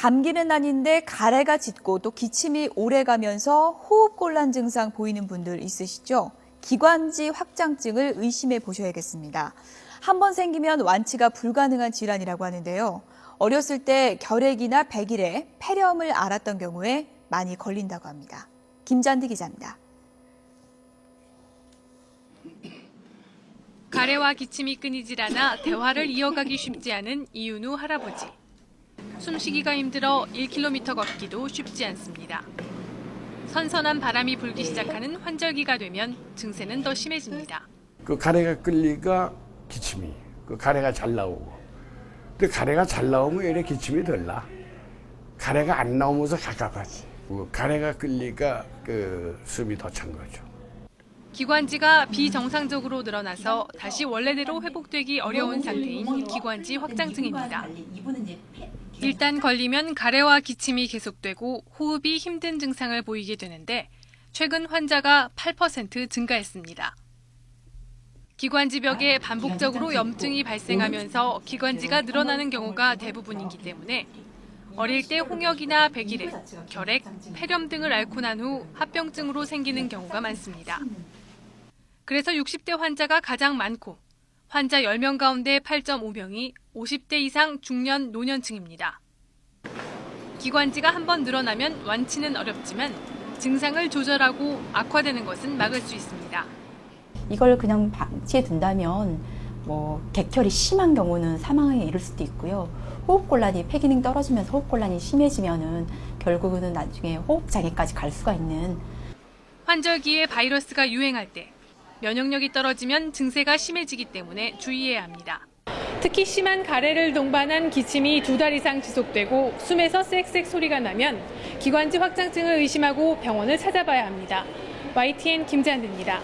감기는 아닌데 가래가 짙고 또 기침이 오래가면서 호흡곤란 증상 보이는 분들 있으시죠? 기관지 확장증을 의심해 보셔야겠습니다. 한 번 생기면 완치가 불가능한 질환이라고 하는데요. 어렸을 때 결핵이나 백일에 폐렴을 앓았던 경우에 많이 걸린다고 합니다. 김잔디 기자입니다. 가래와 기침이 끊이질 않아 대화를 이어가기 쉽지 않은 이윤우 할아버지. 숨쉬기가 힘들어 1km 걷기도 쉽지 않습니다. 선선한 바람이 불기 시작하는 환절기가 되면 증세는 더 심해집니다. 그 가래가 끌리가 기침이, 그 가래가 잘 나오고. 근데 가래가 잘 나오면 이래 기침이 덜 나. 가래가 안 나오면서 갑갑하지. 가래가 끌리가 그 숨이 더 찬 거죠. 기관지가 비정상적으로 늘어나서 다시 원래대로 회복되기 어려운 상태인 기관지 확장증입니다. 일단 걸리면 가래와 기침이 계속되고 호흡이 힘든 증상을 보이게 되는데 최근 환자가 8% 증가했습니다. 기관지벽에 반복적으로 염증이 발생하면서 기관지가 늘어나는 경우가 대부분이기 때문에 어릴 때 홍역이나 백일해, 결핵, 폐렴 등을 앓고 난 후 합병증으로 생기는 경우가 많습니다. 그래서 60대 환자가 가장 많고 환자 10명 가운데 8.5명이 50대 이상 중년 노년층입니다. 기관지가 한번 늘어나면 완치는 어렵지만 증상을 조절하고 악화되는 것은 막을 수 있습니다. 이걸 그냥 방치해 둔다면 객혈이 심한 경우는 사망에 이를 수도 있고요. 호흡곤란이 폐 기능 떨어지면서 호흡곤란이 심해지면은 결국은 나중에 호흡장애까지 갈 수가 있는. 환절기에 바이러스가 유행할 때 면역력이 떨어지면 증세가 심해지기 때문에 주의해야 합니다. 특히 심한 가래를 동반한 기침이 2달 이상 지속되고 숨에서 쌕쌕 소리가 나면 기관지 확장증을 의심하고 병원을 찾아봐야 합니다. YTN 김잔디입니다.